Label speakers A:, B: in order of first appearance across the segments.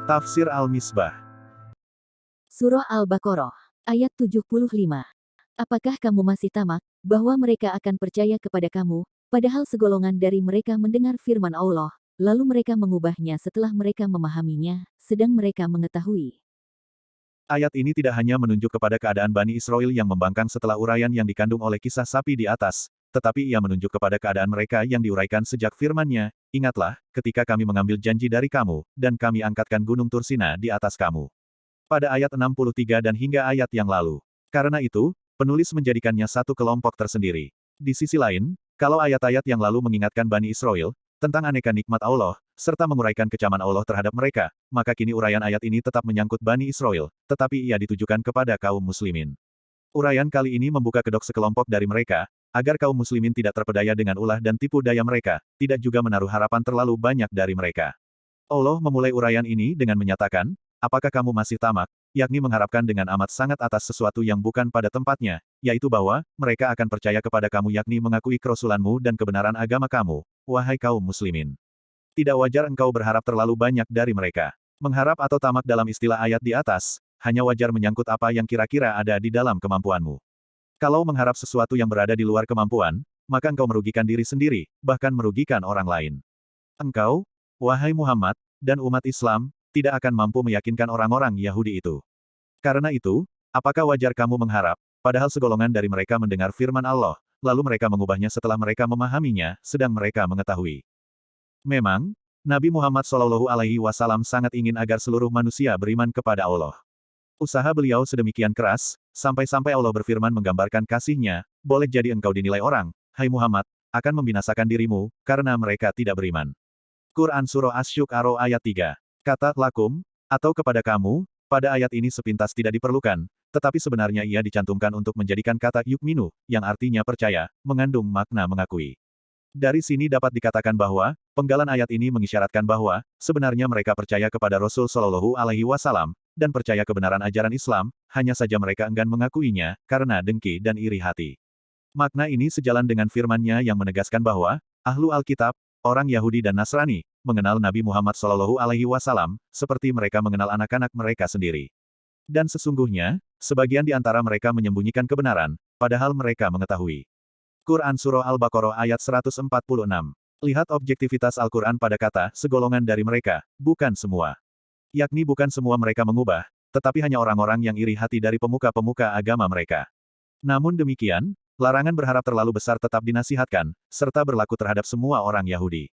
A: Tafsir Al-Misbah.
B: Surah Al-Baqarah, ayat 75. Apakah kamu masih tamak, bahwa mereka akan percaya kepada kamu, padahal segolongan dari mereka mendengar firman Allah, lalu mereka mengubahnya setelah mereka memahaminya, sedang mereka mengetahui.
A: Ayat ini tidak hanya menunjuk kepada keadaan Bani Israel yang membangkang setelah uraian yang dikandung oleh kisah sapi di atas, tetapi ia menunjuk kepada keadaan mereka yang diuraikan sejak firman-Nya, ingatlah, ketika kami mengambil janji dari kamu, dan kami angkatkan gunung Tursina di atas kamu. Pada ayat 63 dan hingga ayat yang lalu. Karena itu, penulis menjadikannya satu kelompok tersendiri. Di sisi lain, kalau ayat-ayat yang lalu mengingatkan Bani Israel tentang aneka nikmat Allah, serta menguraikan kecaman Allah terhadap mereka, maka kini uraian ayat ini tetap menyangkut Bani Israel, tetapi ia ditujukan kepada kaum muslimin. Uraian kali ini membuka kedok sekelompok dari mereka, agar kaum muslimin tidak terpedaya dengan ulah dan tipu daya mereka, tidak juga menaruh harapan terlalu banyak dari mereka. Allah memulai uraian ini dengan menyatakan, apakah kamu masih tamak, yakni mengharapkan dengan amat sangat atas sesuatu yang bukan pada tempatnya, yaitu bahwa, mereka akan percaya kepada kamu yakni mengakui kerasulanmu dan kebenaran agama kamu, wahai kaum muslimin. Tidak wajar engkau berharap terlalu banyak dari mereka. Mengharap atau tamak dalam istilah ayat di atas, hanya wajar menyangkut apa yang kira-kira ada di dalam kemampuanmu. Kalau mengharap sesuatu yang berada di luar kemampuan, maka engkau merugikan diri sendiri, bahkan merugikan orang lain. Engkau, wahai Muhammad, dan umat Islam, tidak akan mampu meyakinkan orang-orang Yahudi itu. Karena itu, apakah wajar kamu mengharap, padahal segolongan dari mereka mendengar firman Allah, lalu mereka mengubahnya setelah mereka memahaminya, sedang mereka mengetahui. Memang, Nabi Muhammad SAW sangat ingin agar seluruh manusia beriman kepada Allah. Usaha beliau sedemikian keras, sampai-sampai Allah berfirman menggambarkan kasih-Nya, boleh jadi engkau dinilai orang, hai Muhammad, akan membinasakan dirimu, karena mereka tidak beriman. Quran Surah Asy-Syu'ara ayat 3. Kata lakum, atau kepada kamu, pada ayat ini sepintas tidak diperlukan, tetapi sebenarnya ia dicantumkan untuk menjadikan kata yukminu, yang artinya percaya, mengandung makna mengakui. Dari sini dapat dikatakan bahwa, penggalan ayat ini mengisyaratkan bahwa, sebenarnya mereka percaya kepada Rasul Shallallahu Alaihi Wasallam, dan percaya kebenaran ajaran Islam, hanya saja mereka enggan mengakuinya, karena dengki dan iri hati. Makna ini sejalan dengan firman-Nya yang menegaskan bahwa, Ahlu Alkitab, orang Yahudi dan Nasrani, mengenal Nabi Muhammad Shallallahu Alaihi Wasallam, seperti mereka mengenal anak-anak mereka sendiri. Dan sesungguhnya, sebagian di antara mereka menyembunyikan kebenaran, padahal mereka mengetahui. Quran Surah Al-Baqarah ayat 146. Lihat objektivitas Al-Quran pada kata, segolongan dari mereka, bukan semua. Yakni bukan semua mereka mengubah, tetapi hanya orang-orang yang iri hati dari pemuka-pemuka agama mereka. Namun demikian, larangan berharap terlalu besar tetap dinasihatkan, serta berlaku terhadap semua orang Yahudi.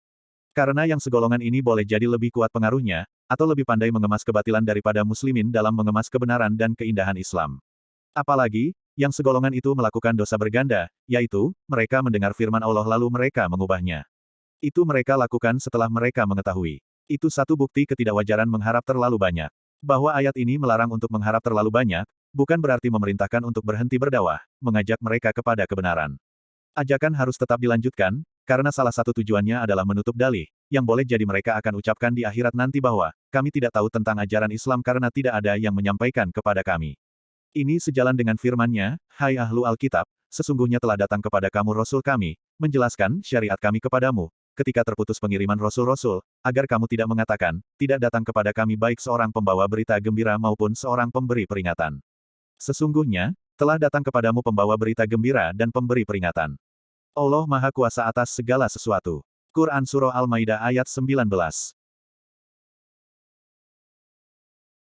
A: Karena yang segolongan ini boleh jadi lebih kuat pengaruhnya, atau lebih pandai mengemas kebatilan daripada muslimin dalam mengemas kebenaran dan keindahan Islam. Apalagi, yang segolongan itu melakukan dosa berganda, yaitu, mereka mendengar firman Allah lalu mereka mengubahnya. Itu mereka lakukan setelah mereka mengetahui. Itu satu bukti ketidakwajaran mengharap terlalu banyak. Bahwa ayat ini melarang untuk mengharap terlalu banyak, bukan berarti memerintahkan untuk berhenti berdakwah, mengajak mereka kepada kebenaran. Ajakan harus tetap dilanjutkan, karena salah satu tujuannya adalah menutup dalih, yang boleh jadi mereka akan ucapkan di akhirat nanti bahwa, kami tidak tahu tentang ajaran Islam karena tidak ada yang menyampaikan kepada kami. Ini sejalan dengan firman-Nya, hai Ahlu Alkitab, sesungguhnya telah datang kepada kamu Rasul kami, menjelaskan syariat kami kepadamu, ketika terputus pengiriman Rasul-Rasul, agar kamu tidak mengatakan, tidak datang kepada kami baik seorang pembawa berita gembira maupun seorang pemberi peringatan. Sesungguhnya, telah datang kepadamu pembawa berita gembira dan pemberi peringatan. Allah Maha Kuasa atas segala sesuatu. Quran Surah Al-Maidah ayat 19.